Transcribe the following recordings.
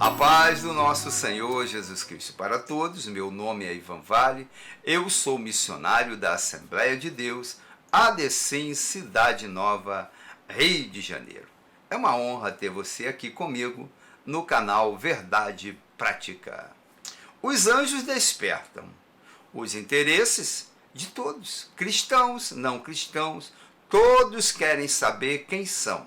A paz do nosso Senhor Jesus Cristo para todos. Meu nome é Ivan Vale, eu sou missionário da Assembleia de Deus, ADC Cidade Nova, Rio de Janeiro. É uma honra ter você aqui comigo no canal Verdade Prática. Os anjos despertam os interesses de todos, cristãos, não cristãos, todos querem saber quem são.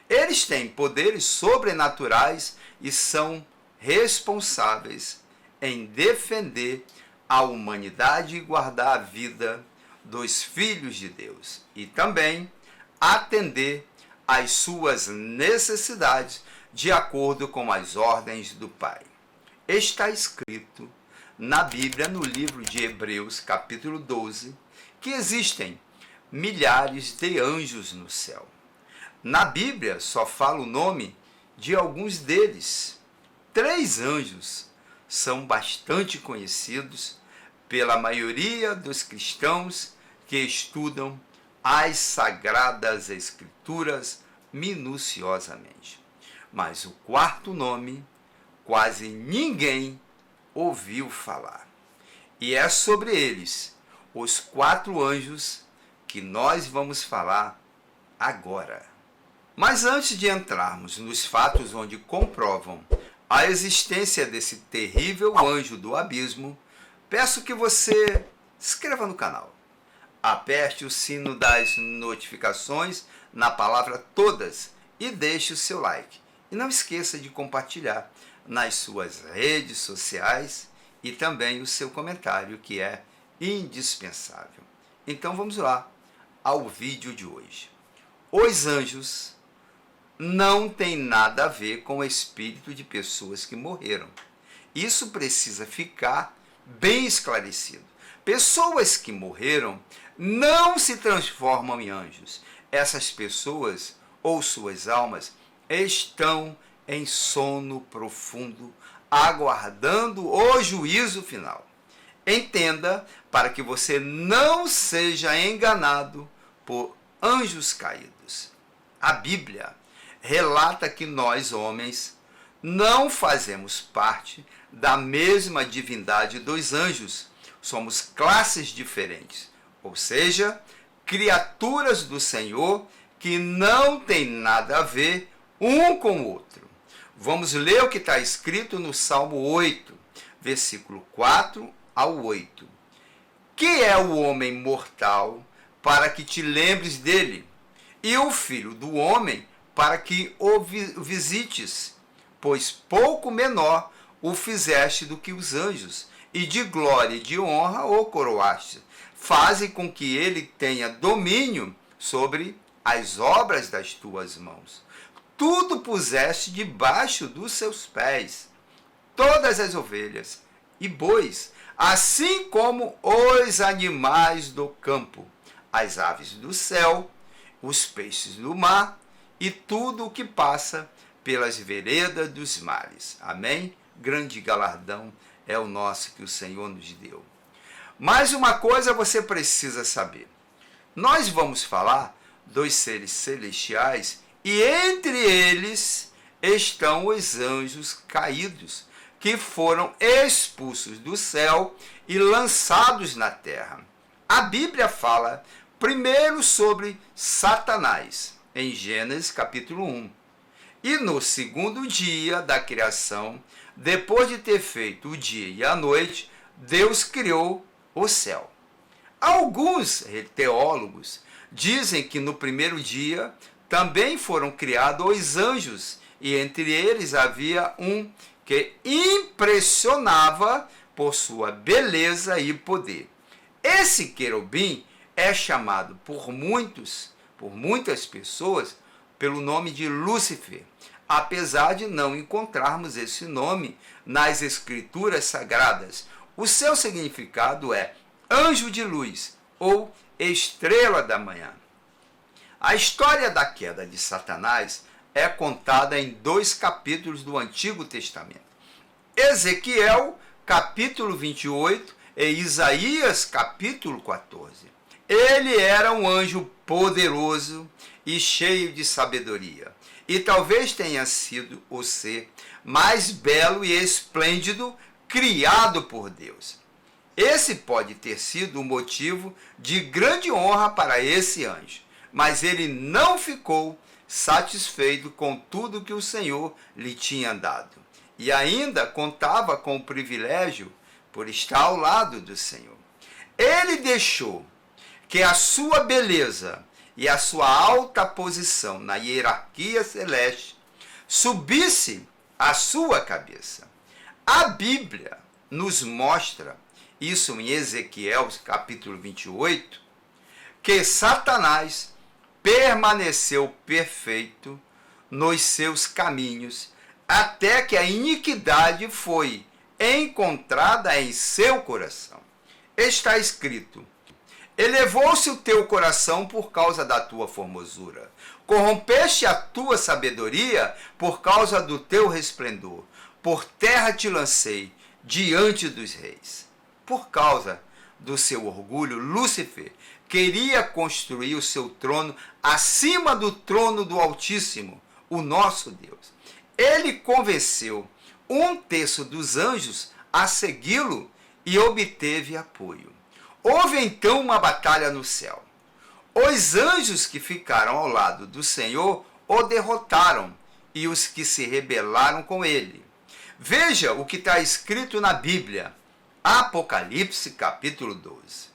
Eles têm poderes sobrenaturais e são responsáveis em defender a humanidade e guardar a vida dos filhos de Deus e também atender às suas necessidades de acordo com as ordens do Pai. Está escrito na Bíblia, no livro de Hebreus, capítulo 12, que existem milhares de anjos no céu. Na Bíblia só fala o nome de alguns deles. 3 anjos são bastante conhecidos pela maioria dos cristãos que estudam as Sagradas Escrituras minuciosamente. Mas o 4º nome quase ninguém ouviu falar. E é sobre eles, os 4 anjos, que nós vamos falar agora. Mas antes de entrarmos nos fatos onde comprovam a existência desse terrível anjo do abismo, peço que você se inscreva no canal, aperte o sino das notificações na palavra todas e deixe o seu like. E não esqueça de compartilhar nas suas redes sociais e também o seu comentário, que é indispensável. Então vamos lá ao vídeo de hoje. Os anjos não tem nada a ver com o espírito de pessoas que morreram. Isso precisa ficar bem esclarecido. Pessoas que morreram não se transformam em anjos. Essas pessoas ou suas almas estão em sono profundo, aguardando o juízo final. Entenda, para que você não seja enganado por anjos caídos. A Bíblia relata que nós, homens, não fazemos parte da mesma divindade dos anjos. Somos classes diferentes, ou seja, criaturas do Senhor que não têm nada a ver um com o outro. Vamos ler o que está escrito no Salmo 8, versículo 4 ao 8. Que é o homem mortal para que te lembres dele, e o filho do homem para que o visites, pois pouco menor o fizeste do que os anjos, e de glória e de honra o coroaste. Faze com que ele tenha domínio sobre as obras das tuas mãos. Tudo puseste debaixo dos seus pés, todas as ovelhas e bois, assim como os animais do campo, as aves do céu, os peixes do mar, e tudo o que passa pelas veredas dos mares. Amém? Grande galardão é o nosso que o Senhor nos deu. Mais uma coisa você precisa saber. Nós vamos falar dos seres celestiais e entre eles estão os anjos caídos, que foram expulsos do céu e lançados na terra. A Bíblia fala primeiro sobre Satanás, em Gênesis capítulo 1. E no 2º dia da criação, depois de ter feito o dia e a noite, Deus criou o céu. Alguns teólogos dizem que no primeiro dia também foram criados os anjos, e entre eles havia um que impressionava por sua beleza e poder. Esse querubim é chamado por muitas pessoas, pelo nome de Lúcifer, apesar de não encontrarmos esse nome nas Escrituras Sagradas. O seu significado é anjo de luz ou estrela da manhã. A história da queda de Satanás é contada em 2 capítulos do Antigo Testamento. Ezequiel, capítulo 28, e Isaías, capítulo 14. Ele era um anjo poderoso e cheio de sabedoria, e talvez tenha sido o ser mais belo e esplêndido criado por Deus. Esse pode ter sido o motivo de grande honra para esse anjo, mas ele não ficou satisfeito com tudo que o Senhor lhe tinha dado, e ainda contava com o privilégio por estar ao lado do Senhor. Ele deixou que a sua beleza e a sua alta posição na hierarquia celeste subisse a sua cabeça. A Bíblia nos mostra, isso em Ezequiel capítulo 28, que Satanás permaneceu perfeito nos seus caminhos, até que a iniquidade foi encontrada em seu coração. Está escrito: elevou-se o teu coração por causa da tua formosura, corrompeste a tua sabedoria por causa do teu resplendor, por terra te lancei diante dos reis. Por causa do seu orgulho, Lúcifer queria construir o seu trono acima do trono do Altíssimo, o nosso Deus. Ele convenceu 1/3 dos anjos a segui-lo e obteve apoio. Houve então uma batalha no céu. Os anjos que ficaram ao lado do Senhor o derrotaram, e os que se rebelaram com ele. Veja o que está escrito na Bíblia, Apocalipse capítulo 12.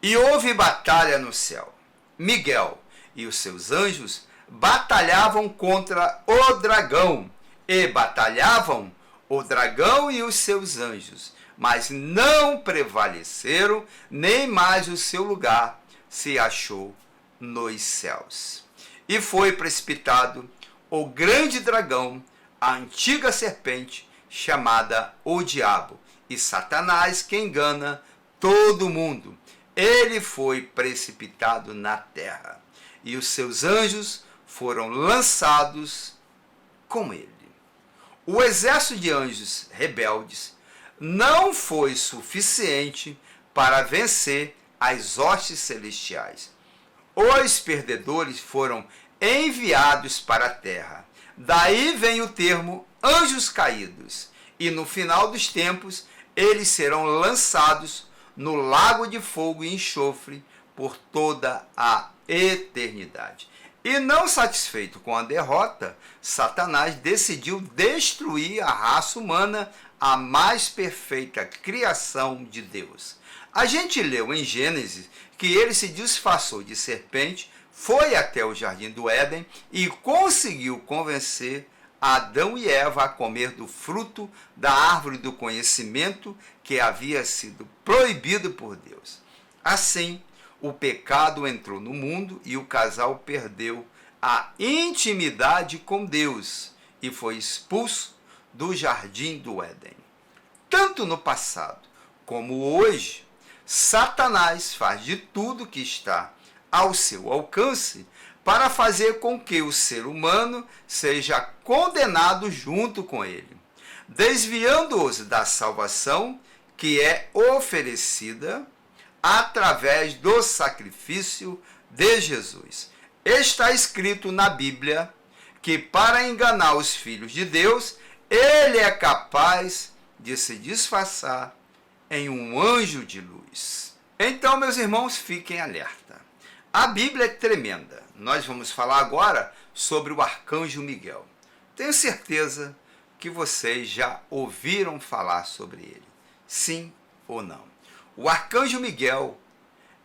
E houve batalha no céu. Miguel e os seus anjos batalhavam contra o dragão, e batalhavam o dragão e os seus anjos, mas não prevaleceram, nem mais o seu lugar se achou nos céus. E foi precipitado o grande dragão, a antiga serpente, chamada o Diabo, e Satanás, que engana todo mundo. Ele foi precipitado na terra, e os seus anjos foram lançados com ele. O exército de anjos rebeldes não foi suficiente para vencer as hostes celestiais. Os perdedores foram enviados para a terra. Daí vem o termo anjos caídos. E no final dos tempos, eles serão lançados no lago de fogo e enxofre por toda a eternidade. E não satisfeito com a derrota, Satanás decidiu destruir a raça humana, a mais perfeita criação de Deus. A gente leu em Gênesis que ele se disfarçou de serpente, foi até o jardim do Éden e conseguiu convencer Adão e Eva a comer do fruto da árvore do conhecimento que havia sido proibido por Deus. Assim, o pecado entrou no mundo e o casal perdeu a intimidade com Deus e foi expulso do jardim do Éden. Tanto no passado como hoje, Satanás faz de tudo que está ao seu alcance para fazer com que o ser humano seja condenado junto com ele, desviando-os da salvação que é oferecida através do sacrifício de Jesus. Está escrito na Bíblia que para enganar os filhos de Deus, ele é capaz de se disfarçar em um anjo de luz. Então, meus irmãos, fiquem alerta. A Bíblia é tremenda. Nós vamos falar agora sobre o arcanjo Miguel. Tenho certeza que vocês já ouviram falar sobre ele. Sim ou não? O arcanjo Miguel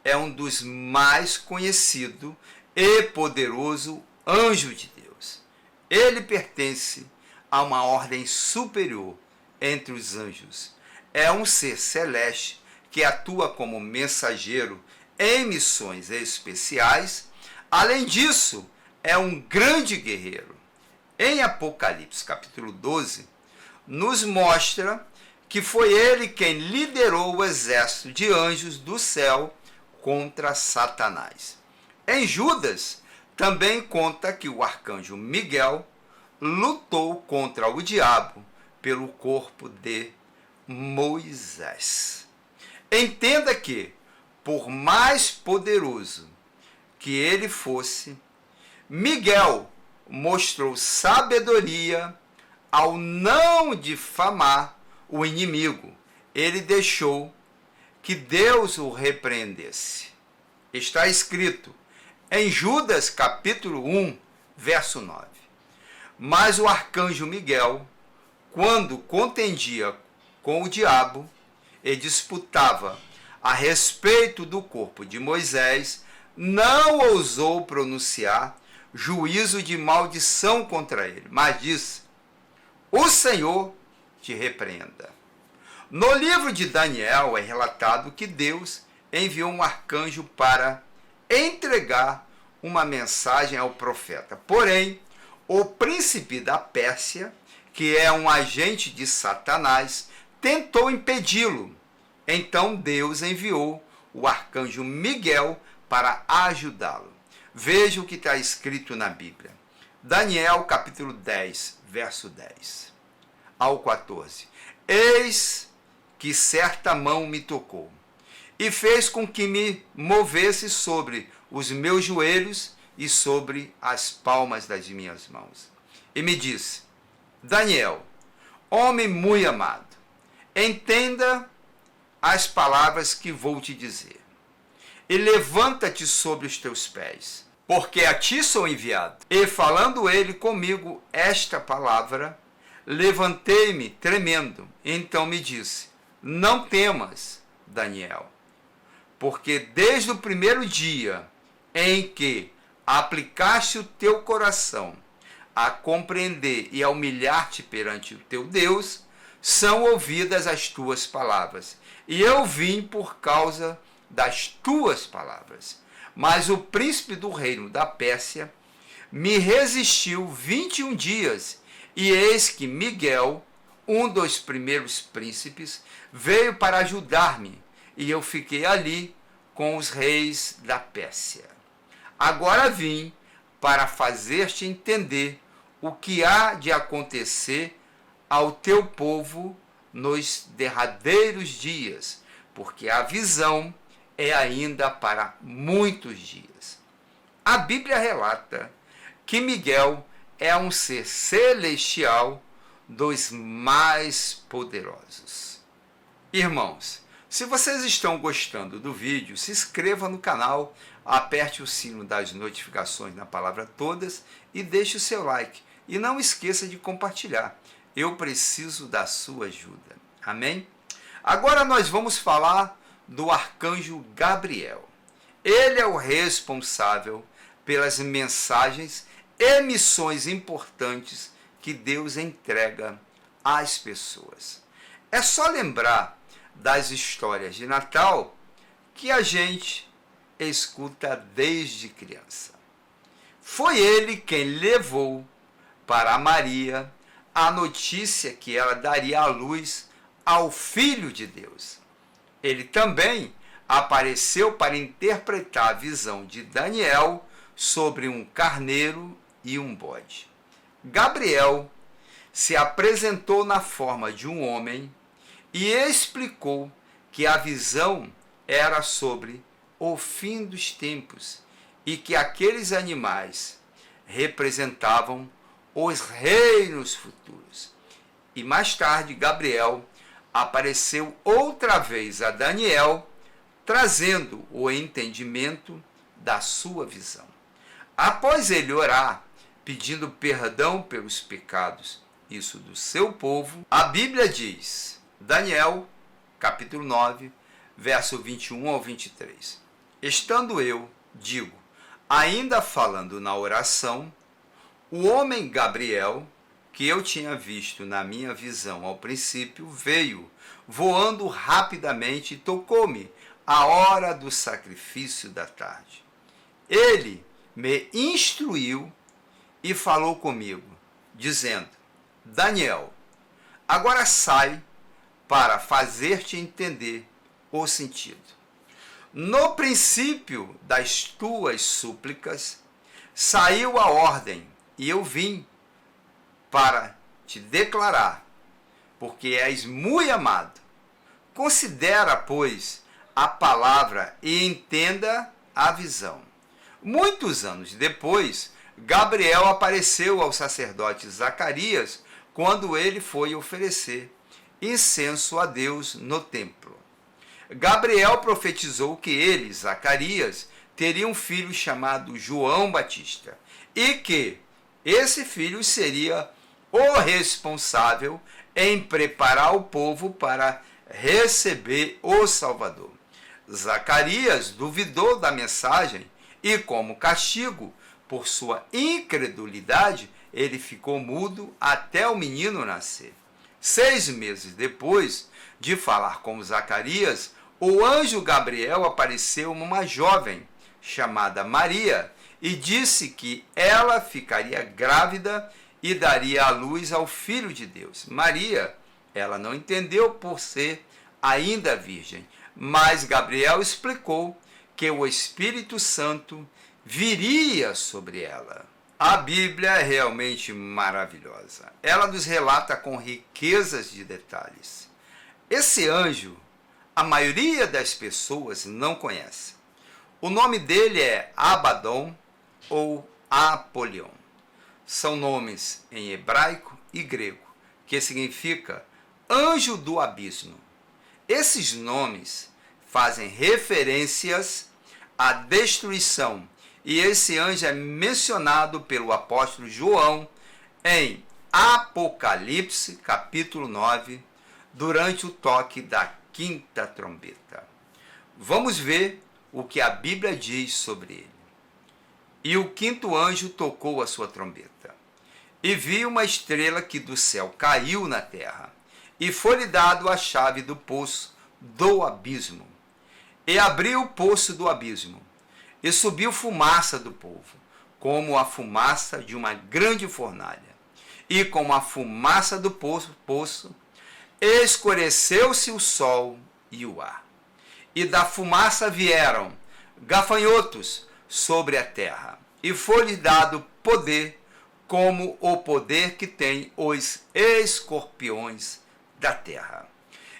é um dos mais conhecidos e poderoso anjo de Deus. Ele pertence a uma ordem superior entre os anjos. É um ser celeste que atua como mensageiro em missões especiais. Além disso, é um grande guerreiro. Em Apocalipse capítulo 12, nos mostra que foi ele quem liderou o exército de anjos do céu contra Satanás. Em Judas, também conta que o arcanjo Miguel lutou contra o diabo pelo corpo de Moisés. Entenda que, por mais poderoso que ele fosse, Miguel mostrou sabedoria ao não difamar o inimigo. Ele deixou que Deus o repreendesse. Está escrito em Judas capítulo 1, verso 9. Mas o arcanjo Miguel, quando contendia com o diabo e disputava a respeito do corpo de Moisés, não ousou pronunciar juízo de maldição contra ele, mas disse: o Senhor te repreenda. No livro de Daniel é relatado que Deus enviou um arcanjo para entregar uma mensagem ao profeta. Porém, o príncipe da Pérsia, que é um agente de Satanás, tentou impedi-lo. Então Deus enviou o arcanjo Miguel para ajudá-lo. Veja o que está escrito na Bíblia. Daniel capítulo 10, verso 10 ao 14. Eis que certa mão me tocou e fez com que me movesse sobre os meus joelhos e sobre as palmas das minhas mãos. E me disse: Daniel, homem muito amado, entenda as palavras que vou te dizer, e levanta-te sobre os teus pés, porque a ti sou enviado. E falando ele comigo esta palavra, levantei-me tremendo. Então me disse: não temas, Daniel, porque desde o primeiro dia em que aplicaste o teu coração a compreender e a humilhar-te perante o teu Deus, são ouvidas as tuas palavras. E eu vim por causa das tuas palavras. Mas o príncipe do reino da Pérsia me resistiu 21 dias, e eis que Miguel, um dos primeiros príncipes, veio para ajudar-me, e eu fiquei ali com os reis da Pérsia. Agora vim para fazer-te entender o que há de acontecer ao teu povo nos derradeiros dias, porque a visão é ainda para muitos dias. A Bíblia relata que Miguel é um ser celestial dos mais poderosos. Irmãos, se vocês estão gostando do vídeo, se inscreva no canal, aperte o sino das notificações na palavra todas e deixe o seu like. E não esqueça de compartilhar. Eu preciso da sua ajuda. Amém? Agora nós vamos falar do arcanjo Gabriel. Ele é o responsável pelas mensagens e missões importantes que Deus entrega às pessoas. É só lembrar das histórias de Natal que a gente escuta desde criança. Foi ele quem levou para Maria a notícia que ela daria à luz ao Filho de Deus. Ele também apareceu para interpretar a visão de Daniel sobre um carneiro e um bode. Gabriel se apresentou na forma de um homem e explicou que a visão era sobre o fim dos tempos e que aqueles animais representavam os reinos futuros. E mais tarde, Gabriel apareceu outra vez a Daniel, trazendo o entendimento da sua visão. Após ele orar, pedindo perdão pelos pecados, isso do seu povo, a Bíblia diz, Daniel, capítulo 9, verso 21 ao 23. Estando eu, digo, ainda falando na oração, o homem Gabriel, que eu tinha visto na minha visão ao princípio, veio voando rapidamente e tocou-me à hora do sacrifício da tarde. Ele me instruiu e falou comigo, dizendo, Daniel, agora sai para fazer-te entender o sentido. No princípio das tuas súplicas, saiu a ordem, e eu vim para te declarar, porque és muito amado. Considera, pois, a palavra e entenda a visão. Muitos anos depois, Gabriel apareceu ao sacerdote Zacarias quando ele foi oferecer incenso a Deus no templo. Gabriel profetizou que ele, Zacarias, teria um filho chamado João Batista e que esse filho seria o responsável em preparar o povo para receber o Salvador. Zacarias duvidou da mensagem e, como castigo por sua incredulidade, ele ficou mudo até o menino nascer. 6 meses depois de falar com Zacarias, o anjo Gabriel apareceu a uma jovem chamada Maria e disse que ela ficaria grávida e daria à luz ao Filho de Deus. Maria, ela não entendeu por ser ainda virgem, mas Gabriel explicou que o Espírito Santo viria sobre ela. A Bíblia é realmente maravilhosa. Ela nos relata com riquezas de detalhes. Esse anjo, a maioria das pessoas não conhece. O nome dele é Abaddon ou Apolion. São nomes em hebraico e grego, que significa anjo do abismo. Esses nomes fazem referências à destruição, e esse anjo é mencionado pelo apóstolo João em Apocalipse, capítulo 9, durante o toque da 5ª trombeta. Vamos ver o que a Bíblia diz sobre ele. E o 5º anjo tocou a sua trombeta, e vi uma estrela que do céu caiu na terra, e foi-lhe dado a chave do poço do abismo. E abriu o poço do abismo, e subiu fumaça do povo, como a fumaça de uma grande fornalha. E com a fumaça do poço, escureceu-se o sol e o ar. E da fumaça vieram gafanhotos sobre a terra, e foi-lhe dado poder, como o poder que tem os escorpiões da terra.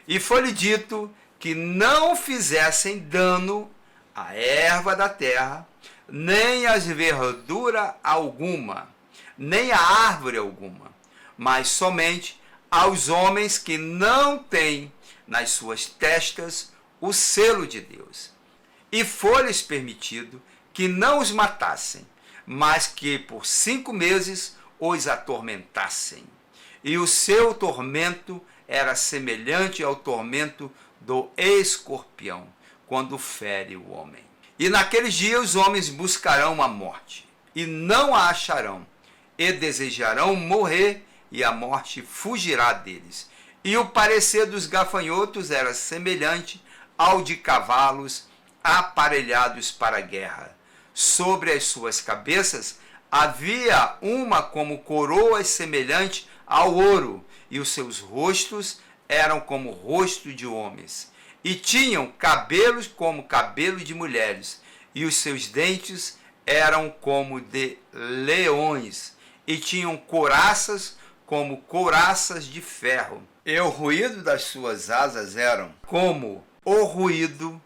E foi-lhe dito que não fizessem dano à erva da terra, nem às verdura alguma, nem a árvore alguma, mas somente aos homens que não têm nas suas testas o selo de Deus. E foi-lhes permitido que não os matassem, mas que por 5 meses os atormentassem. E o seu tormento era semelhante ao tormento do escorpião, quando fere o homem. E naqueles dias os homens buscarão a morte, e não a acharão, e desejarão morrer, e a morte fugirá deles. E o parecer dos gafanhotos era semelhante ao de cavalos aparelhados para a guerra. Sobre as suas cabeças havia uma como coroas semelhante ao ouro, e os seus rostos eram como o rosto de homens, e tinham cabelos como cabelo de mulheres, e os seus dentes eram como de leões, e tinham couraças como couraças de ferro, e o ruído das suas asas eram como o ruído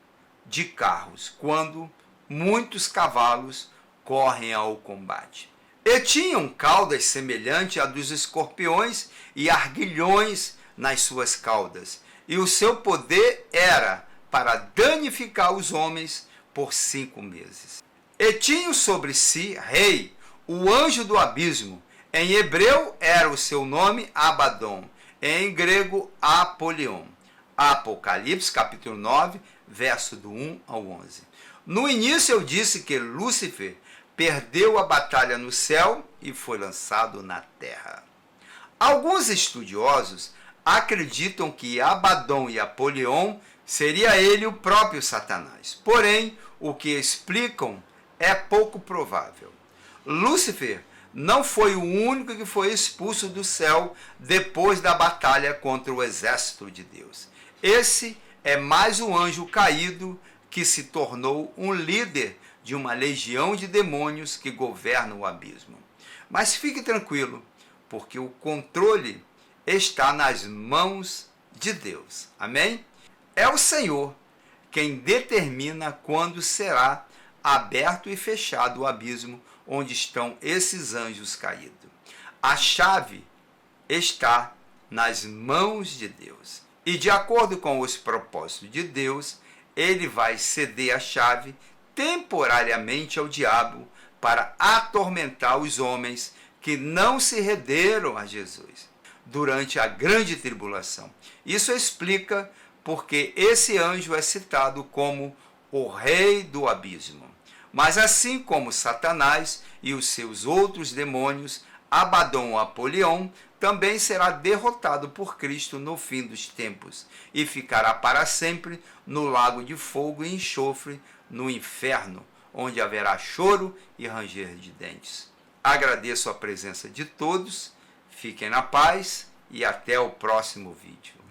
de carros, quando muitos cavalos correm ao combate. E tinham caudas semelhantes à dos escorpiões e arguilhões nas suas caudas, e o seu poder era para danificar os homens por 5 meses. E tinham sobre si rei, o anjo do abismo. Em hebreu era o seu nome Abaddon, em grego Apolion. Apocalipse capítulo 9, verso do 1 ao 11. No início eu disse que Lúcifer perdeu a batalha no céu e foi lançado na terra. Alguns estudiosos acreditam que Abaddon e Apolion seria ele o próprio Satanás. Porém, o que explicam é pouco provável. Lúcifer não foi o único que foi expulso do céu depois da batalha contra o exército de Deus. Esse é mais um anjo caído que se tornou um líder de uma legião de demônios que governam o abismo. Mas fique tranquilo, porque o controle está nas mãos de Deus. Amém? É o Senhor quem determina quando será aberto e fechado o abismo onde estão esses anjos caídos. A chave está nas mãos de Deus. E de acordo com os propósitos de Deus, ele vai ceder a chave temporariamente ao diabo para atormentar os homens que não se renderam a Jesus durante a grande tribulação. Isso explica porque esse anjo é citado como o rei do abismo. Mas assim como Satanás e os seus outros demônios, Abaddon Apolion também será derrotado por Cristo no fim dos tempos e ficará para sempre no lago de fogo e enxofre no inferno, onde haverá choro e ranger de dentes. Agradeço a presença de todos, fiquem na paz e até o próximo vídeo.